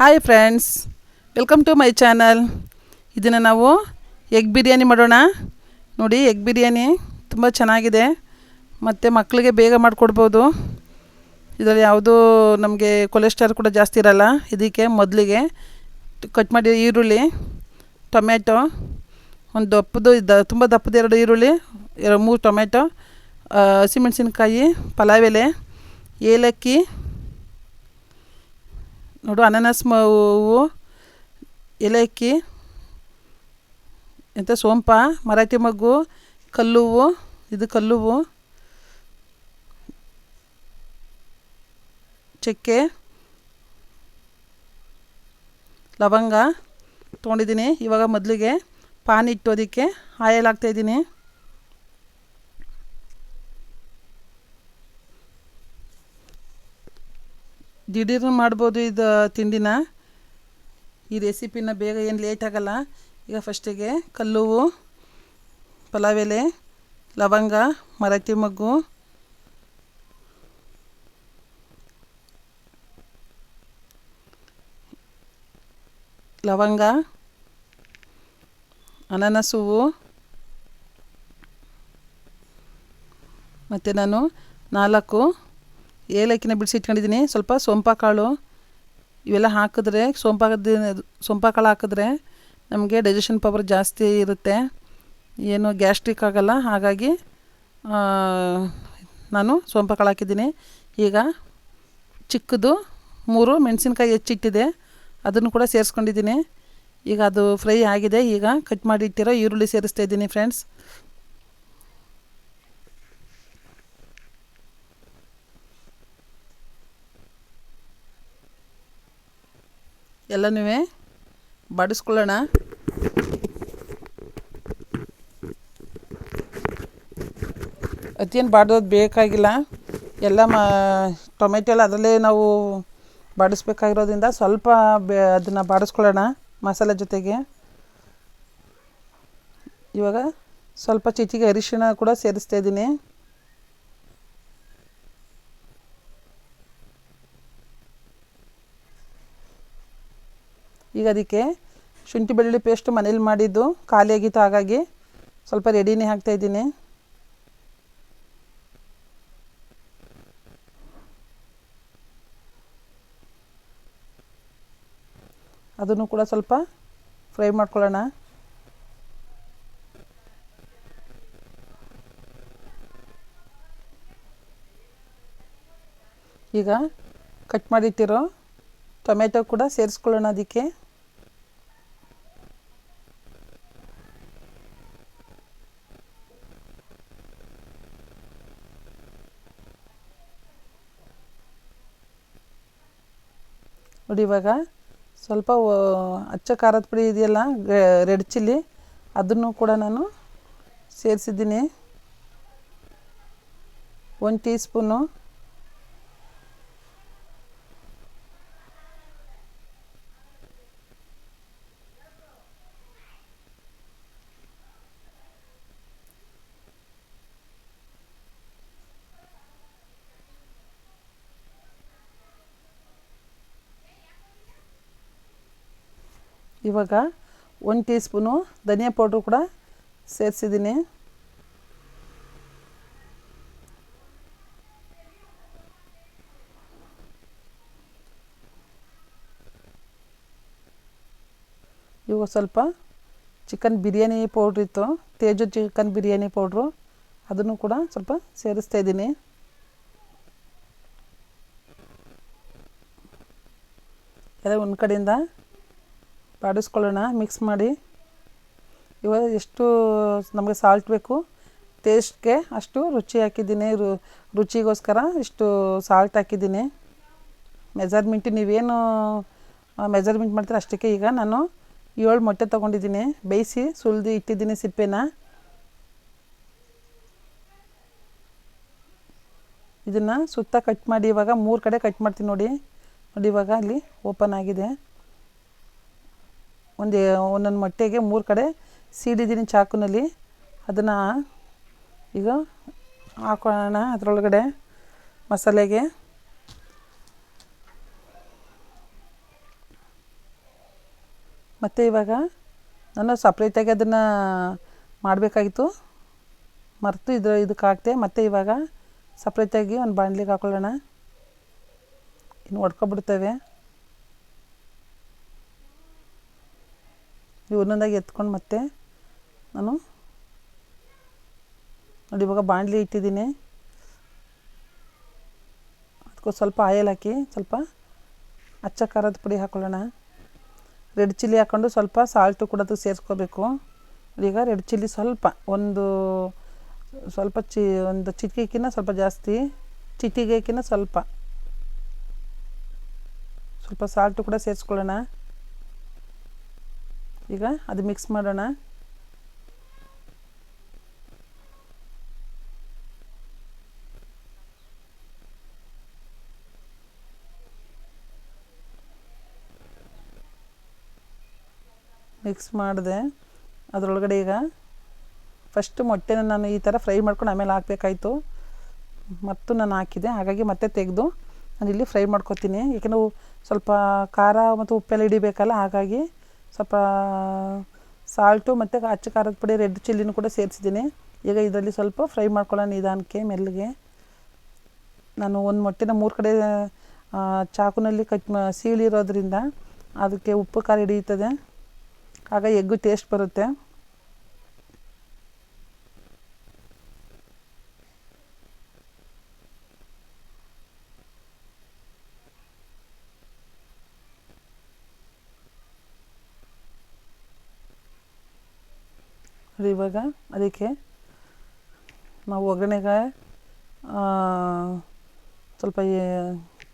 Hi friends, welcome to my channel. ಇದನ್ನು ನಾವು egg biryani ಮಾಡೋಣ. ನೋಡಿ, ಎಗ್ ಬಿರಿಯಾನಿ ತುಂಬ ಚೆನ್ನಾಗಿದೆ ಮತ್ತು ಮಕ್ಕಳಿಗೆ ಬೇಗ ಮಾಡಿಕೊಡ್ಬೋದು. ಇದರಲ್ಲಿ ಯಾವುದೂ ನಮಗೆ ಕೊಲೆಸ್ಟ್ರಾಲ್ ಕೂಡ ಜಾಸ್ತಿ ಇರಲ್ಲ. ಇದಕ್ಕೆ ಮೊದಲಿಗೆ ಕಟ್ ಮಾಡಿ ಈರುಳ್ಳಿ, ಟೊಮೆಟೊ, ಒಂದು ದಪ್ಪದು ತುಂಬ ದಪ್ಪದ 2 ಈರುಳ್ಳಿ, 3 ಟೊಮೆಟೊ, ಹಸಿಮೆಣಸಿನ್ಕಾಯಿ, ಪಲಾವ್ ಎಲೆ, ಏಲಕ್ಕಿ, ನೋಡು ಅನಾನಸ್ ಹೂವು, ಏಲಕ್ಕಿ, ಎಂಥ ಸೋಂಪ, ಮರಾಠಿ ಮಗ್ಗು, ಕಲ್ಲುವ್ವು, ಇದು ಕಲ್ಲುವ್ವು, ಚಕ್ಕೆ, ಲವಂಗ ತೊಗೊಂಡಿದ್ದೀನಿ. ಇವಾಗ ಮೊದಲಿಗೆ ಪಾನ್ ಇಟ್ಟು ಅದಕ್ಕೆ ಆಯಿಲ್ ಹಾಕ್ತಾಯಿದ್ದೀನಿ. ದಿಢೀರ್ನು ಮಾಡ್ಬೋದು ಇದು ತಿಂಡಿನ. ಈ ರೆಸಿಪಿನ ಬೇಗ ಏನು ಲೇಟ್ ಆಗೋಲ್ಲ. ಈಗ ಫಸ್ಟಿಗೆ ಕಲ್ಲುವ್ವು, ಪಲಾವ್ ಎಲೆ, ಲವಂಗ, ಮರಾಠಿ ಮಗ್ಗು, ಲವಂಗ, ಅನಾನಸ್ ಹೂವು, ಮತ್ತು ನಾನು 4 ಏಲಕ್ಕಿನ ಬಿಡಿಸಿಟ್ಕೊಂಡಿದ್ದೀನಿ. ಸ್ವಲ್ಪ ಸೋಂಪ ಕಾಳು ಇವೆಲ್ಲ ಹಾಕಿದ್ರೆ, ಸೋಂಪ ಕಾಳು ಹಾಕಿದ್ರೆ ನಮಗೆ ಡೈಜೆಷನ್ ಪವರ್ ಜಾಸ್ತಿ ಇರುತ್ತೆ, ಏನು ಗ್ಯಾಸ್ಟ್ರಿಕ್ ಆಗೋಲ್ಲ. ಹಾಗಾಗಿ ನಾನು ಸೋಂಪ ಕಾಳು ಹಾಕಿದ್ದೀನಿ. ಈಗ ಚಿಕ್ಕದು 3 ಮೆಣಸಿನ್ಕಾಯಿ ಹೆಚ್ಚಿಟ್ಟಿದೆ, ಅದನ್ನು ಕೂಡ ಸೇರಿಸ್ಕೊಂಡಿದ್ದೀನಿ. ಈಗ ಅದು ಫ್ರೈ ಆಗಿದೆ. ಈಗ ಕಟ್ ಮಾಡಿ ಇಟ್ಟಿರೋ ಈರುಳ್ಳಿ ಸೇರಿಸ್ತಾ ಇದ್ದೀನಿ ಫ್ರೆಂಡ್ಸ್. ಎಲ್ಲನೂ ಬಾಡಿಸ್ಕೊಳ್ಳೋಣ. ಅದೇನು ಬಾಡೋದು ಬೇಕಾಗಿಲ್ಲ. ಎಲ್ಲ ಟೊಮೆಟೊ ಎಲ್ಲ ಅದರಲ್ಲೇ ನಾವು ಬಾಡಿಸ್ಬೇಕಾಗಿರೋದ್ರಿಂದ ಸ್ವಲ್ಪ ಅದನ್ನು ಬಾಡಿಸ್ಕೊಳ್ಳೋಣ ಮಸಾಲೆ ಜೊತೆಗೆ. ಇವಾಗ ಸ್ವಲ್ಪ ಚಿಟಿಕೆ ಅರಿಶಿಣ ಕೂಡ ಸೇರಿಸ್ತಾ ಇದ್ದೀನಿ. ಈಗ ಅದಕ್ಕೆ ಶುಂಠಿ ಬೆಳ್ಳುಳ್ಳಿ ಪೇಸ್ಟ್ ಮನೇಲಿ ಮಾಡಿದ್ದು ಖಾಲಿಯಾಗಿತ್ತು, ಹಾಗಾಗಿ ಸ್ವಲ್ಪ ರೆಡಿನೇ ಹಾಕ್ತಾಯಿದ್ದೀನಿ. ಅದನ್ನು ಕೂಡ ಸ್ವಲ್ಪ ಫ್ರೈ ಮಾಡ್ಕೊಳ್ಳೋಣ. ಈಗ ಕಟ್ ಮಾಡಿಟ್ಟಿರೋ ಟೊಮೆಟೊ ಕೂಡ ಸೇರಿಸ್ಕೊಳ್ಳೋಣ ಅದಕ್ಕೆ. ನೋಡಿ, ಇವಾಗ ಸ್ವಲ್ಪ ಅಚ್ಚ ಖಾರದ ಪುಡಿ ಇದೆಯಲ್ಲ, ರೆಡ್ ಚಿಲ್ಲಿ, ಅದನ್ನು ಕೂಡ ನಾನು ಸೇರಿಸಿದ್ದೀನಿ. 1 ಟೀ ಸ್ಪೂನು. ಇವಾಗ 1 ಟೀ ಸ್ಪೂನು ಧನಿಯಾ ಪೌಡ್ರು ಕೂಡ ಸೇರಿಸಿದ್ದೀನಿ. ಇವಾಗ ಸ್ವಲ್ಪ ಚಿಕನ್ ಬಿರಿಯಾನಿ ಪೌಡ್ರ್ ಇತ್ತು, ತೇಜು ಚಿಕನ್ ಬಿರಿಯಾನಿ ಪೌಡ್ರು, ಅದನ್ನು ಕೂಡ ಸ್ವಲ್ಪ ಸೇರಿಸ್ತಾ ಇದ್ದೀನಿ. ಎಲ್ಲ ಒಂದು ಕಡೆಯಿಂದ ಬಾಡಿಸ್ಕೊಳ್ಳೋಣ, ಮಿಕ್ಸ್ ಮಾಡಿ. ಇವಾಗ ಎಷ್ಟು ನಮಗೆ ಸಾಲ್ಟ್ ಬೇಕು ಟೇಸ್ಟ್ಗೆ ಅಷ್ಟು ರುಚಿ ಹಾಕಿದ್ದೀನಿ. ರುಚಿಗೋಸ್ಕರ ಇಷ್ಟು ಸಾಲ್ಟ್ ಹಾಕಿದ್ದೀನಿ. ಮೆಜರ್ಮೆಂಟ್ ನೀವೇನು ಮೆಜರ್ಮೆಂಟ್ ಮಾಡ್ತೀರ ಅಷ್ಟಕ್ಕೆ. ಈಗ ನಾನು 7 ಮೊಟ್ಟೆ ತೊಗೊಂಡಿದ್ದೀನಿ, ಬೇಯಿಸಿ ಸುಲಿದು ಇಟ್ಟಿದ್ದೀನಿ ಸಿಪ್ಪೆನ. ಇದನ್ನು ಸುತ್ತ ಕಟ್ ಮಾಡಿ ಇವಾಗ 3 ಕಡೆ ಕಟ್ ಮಾಡ್ತೀನಿ. ನೋಡಿ, ಇವಾಗ ಅಲ್ಲಿ ಓಪನ್ ಆಗಿದೆ. ಒಂದೊಂದು ಮೊಟ್ಟೆಗೆ 3 ಕಡೆ ಸೀಳಿದ್ದೀನಿ ಚಾಕುನಲ್ಲಿ. ಅದನ್ನು ಈಗ ಹಾಕೊಳ್ಳೋಣ ಅದರೊಳಗಡೆ ಮಸಾಲೆಗೆ. ಮತ್ತು ಇವಾಗ ನಾನು ಸಪ್ರೇಟಾಗಿ ಅದನ್ನು ಮಾಡಬೇಕಾಗಿತ್ತು, ಮರೆತು ಇದಕ್ಕೆ ಹಾಕ್ತೆ. ಮತ್ತು ಇವಾಗ ಸಪ್ರೇಟಾಗಿ ಒಂದು ಬಾಣಲಿಗೆ ಹಾಕೊಳ್ಳೋಣ. ಇನ್ನು ಒಡ್ಕೊಬಿಡ್ತವೆ. ಒಂದೊಂದಾಗಿ ಎತ್ಕೊಂಡು ಮತ್ತೆ ನಾನು ನೋಡಿ ಇವಾಗ ಬಾಣಲಿ ಇಟ್ಟಿದ್ದೀನಿ. ಅದಕ್ಕೂ ಸ್ವಲ್ಪ ಆಯಿಲ್ ಹಾಕಿ ಸ್ವಲ್ಪ ಅಚ್ಚ ಖಾರದ ಪುಡಿ ಹಾಕೊಳ್ಳೋಣ. ರೆಡ್ ಚಿಲ್ಲಿ ಹಾಕ್ಕೊಂಡು ಸ್ವಲ್ಪ ಸಾಲ್ಟು ಕೂಡ ಅದು ಸೇರಿಸ್ಕೋಬೇಕು. ಈಗ ರೆಡ್ ಚಿಲ್ಲಿ ಸ್ವಲ್ಪ ಒಂದು ಚಿಟಿಕೆಗಿಂತ ಸ್ವಲ್ಪ ಜಾಸ್ತಿ, ಚಿಟಿಗೆಗಿಂತ ಸ್ವಲ್ಪ ಸಾಲ್ಟು ಕೂಡ ಸೇರಿಸ್ಕೊಳ್ಳೋಣ. ಈಗ ಅದು ಮಿಕ್ಸ್ ಮಾಡೋಣ. ಮಿಕ್ಸ್ ಮಾಡಿದೆ. ಅದರೊಳಗಡೆ ಈಗ ಫಸ್ಟು ಮೊಟ್ಟೆನ ನಾನು ಈ ಥರ ಫ್ರೈ ಮಾಡ್ಕೊಂಡು ಆಮೇಲೆ ಹಾಕಬೇಕಾಯ್ತು, ಮತ್ತು ನಾನು ಹಾಕಿದೆ. ಹಾಗಾಗಿ ಮತ್ತೆ ತೆಗೆದು ನಾನಿಲ್ಲಿ ಫ್ರೈ ಮಾಡ್ಕೊತೀನಿ. ಏಕೆಂದರೆ ಸ್ವಲ್ಪ ಖಾರ ಮತ್ತು ಉಪ್ಪೆಲ್ಲ ಹಿಡಿಬೇಕಲ್ಲ, ಹಾಗಾಗಿ ಸ್ವಲ್ಪ ಸಾಲ್ಟು ಮತ್ತು ಅಚ್ಚ ಖಾರದ ಪುಡಿ ರೆಡ್ ಚಿಲ್ಲಿನೂ ಕೂಡ ಸೇರಿಸಿದ್ದೀನಿ. ಈಗ ಇದರಲ್ಲಿ ಸ್ವಲ್ಪ ಫ್ರೈ ಮಾಡ್ಕೊಳ್ಳೋಣ ನಿಧಾನಕ್ಕೆ ಮೆಲ್ಲಗೆ. ನಾನು ಒಂದು ಮೊಟ್ಟೆನ 3 ಕಡೆ ಚಾಕುನಲ್ಲಿ ಸೀಳಿರೋದ್ರಿಂದ ಅದಕ್ಕೆ ಉಪ್ಪು ಖಾರ ಹಿಡಿಯುತ್ತದೆ, ಆಗ ಎಗ್ಗು ಟೇಸ್ಟ್ ಬರುತ್ತೆ. ಇವಾಗ ಅದಕ್ಕೆ ನಾವು ಒಗ್ಗರಣೆಗೆ ಸ್ವಲ್ಪ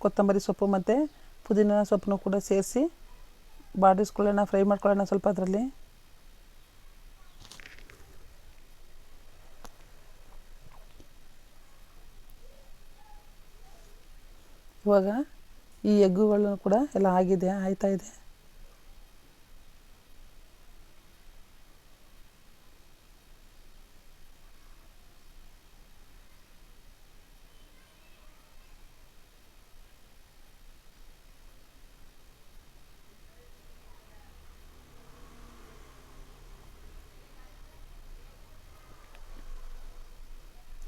ಕೊತ್ತಂಬರಿ ಸೊಪ್ಪು ಮತ್ತು ಪುದೀನ ಸೊಪ್ಪನ್ನು ಕೂಡ ಸೇರಿಸಿ ಬಾಡಿಸ್ಕೊಳ್ಳೋಣ, ಫ್ರೈ ಮಾಡ್ಕೊಳ್ಳೋಣ ಸ್ವಲ್ಪ ಅದರಲ್ಲಿ. ಇವಾಗ ಈ ಎಗ್ಗುಗಳನ್ನು ಕೂಡ ಎಲ್ಲ ಆಯ್ತಾ ಇದೆ.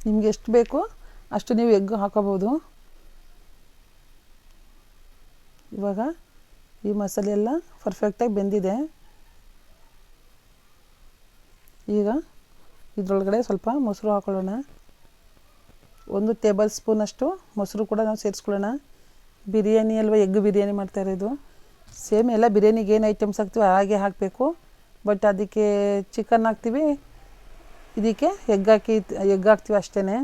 ನಿಮಗೆ ಎಷ್ಟು ಬೇಕು ಅಷ್ಟು ನೀವು ಎಗ್ ಹಾಕೋಬೋದು. ಇವಾಗ ಈ ಮಸಾಲೆ ಎಲ್ಲ ಪರ್ಫೆಕ್ಟಾಗಿ ಬೆಂದಿದೆ. ಈಗ ಇದರೊಳಗಡೆ ಸ್ವಲ್ಪ ಮೊಸರು ಹಾಕೊಳ್ಳೋಣ. 1 ಟೇಬಲ್ ಸ್ಪೂನಷ್ಟು ಮೊಸರು ಕೂಡ ನಾವು ಸೇರಿಸ್ಕೊಳ್ಳೋಣ. ಬಿರಿಯಾನಿ ಅಲ್ವಾ, ಎಗ್ ಬಿರಿಯಾನಿ ಮಾಡ್ತಾ ಇರೋದು. ಸೇಮ್ ಎಲ್ಲ ಬಿರಿಯಾನಿಗೆ ಏನು ಐಟಮ್ಸ್ ಹಾಕ್ತೀವಿ ಹಾಗೆ ಹಾಕಬೇಕು, ಬಟ್ ಅದಕ್ಕೆ ಚಿಕನ್ ಹಾಕ್ತೀವಿ, ಇದಕ್ಕೆ ಎಗ್ ಹಾಕ್ತೀವಿ ಅಷ್ಟೇ.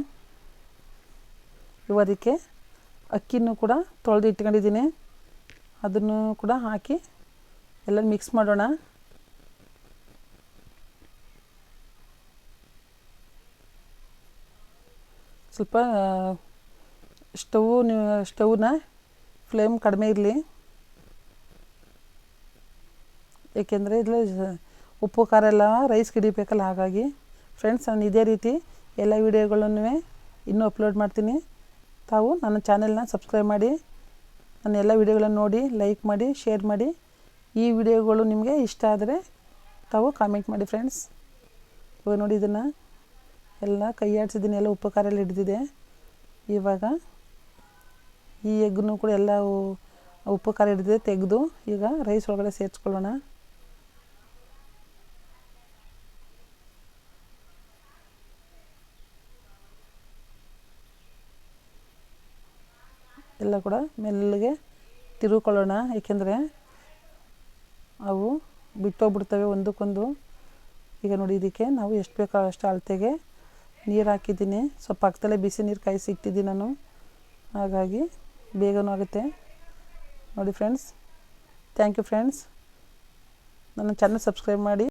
ಅದಕ್ಕೆ ಅಕ್ಕಿನೂ ಕೂಡ ತೊಳೆದು ಇಟ್ಕೊಂಡಿದ್ದೀನಿ, ಅದನ್ನು ಕೂಡ ಹಾಕಿ ಎಲ್ಲ ಮಿಕ್ಸ್ ಮಾಡೋಣ. ಸ್ವಲ್ಪ ಸ್ಟವ್ನ ಫ್ಲೇಮ್ ಕಡಿಮೆ ಇರಲಿ, ಏಕೆಂದರೆ ಇದರಲ್ಲಿ ಉಪ್ಪು ಖಾರ ಎಲ್ಲ ರೈಸ್ಗೆ ಹಿಡಿಬೇಕಲ್ಲ, ಹಾಗಾಗಿ. ಫ್ರೆಂಡ್ಸ್, ನಾನು ಇದೇ ರೀತಿ ಎಲ್ಲ ವೀಡಿಯೋಗಳನ್ನು ಇನ್ನೂ ಅಪ್ಲೋಡ್ ಮಾಡ್ತೀನಿ. ತಾವು ನನ್ನ ಚಾನೆಲ್ನ ಸಬ್ಸ್ಕ್ರೈಬ್ ಮಾಡಿ, ನನ್ನ ಎಲ್ಲ ವೀಡಿಯೋಗಳನ್ನು ನೋಡಿ ಲೈಕ್ ಮಾಡಿ, ಶೇರ್ ಮಾಡಿ. ಈ ವಿಡಿಯೋಗಳು ನಿಮಗೆ ಇಷ್ಟ ಆದರೆ ತಾವು ಕಾಮೆಂಟ್ ಮಾಡಿ ಫ್ರೆಂಡ್ಸ್. ಇವಾಗ ನೋಡಿ ಇದನ್ನು ಎಲ್ಲ ಕೈ ಆಡಿಸಿದ್ದೀನಿ, ಎಲ್ಲ ಉಪ್ಪು ಖಾರ ಎಲ್ಲ ಹಿಡಿದಿದೆ. ಇವಾಗ ಈ ಎಗ್ಗನ್ನು ಕೂಡ ಎಲ್ಲ ಉಪ್ಪು ಖಾರ ಹಿಡಿದಿದೆ, ತೆಗೆದು ಈಗ ರೈಸ್ ಒಳಗಡೆ ಸೇರಿಸ್ಕೊಳ್ಳೋಣ. ಎಲ್ಲ ಕೂಡ ಮೆಲ್ಲಗೆ ತಿರುಗಿಕೊಳ್ಳೋಣ, ಏಕೆಂದರೆ ಅವು ಬಿಟ್ಟೋಗ್ಬಿಡ್ತವೆ ಒಂದಕ್ಕೊಂದು. ಈಗ ನೋಡಿ ಇದಕ್ಕೆ ನಾವು ಎಷ್ಟು ಬೇಕೋ ಅಷ್ಟು ಅಳತೆಗೆ ನೀರು ಹಾಕಿದ್ದೀನಿ. ಸ್ವಲ್ಪ ಪಕ್ಕದಲ್ಲೇ ಬಿಸಿ ನೀರು ಕಾಯಿಸಿ ಇಟ್ಟಿದ್ದೀನಿ ನಾನು, ಹಾಗಾಗಿ ಬೇಗನೂ ಆಗುತ್ತೆ. ನೋಡಿ ಫ್ರೆಂಡ್ಸ್, ಥ್ಯಾಂಕ್ ಯು ಫ್ರೆಂಡ್ಸ್. ನನ್ನ ಚಾನಲ್ ಸಬ್ಸ್ಕ್ರೈಬ್ ಮಾಡಿ.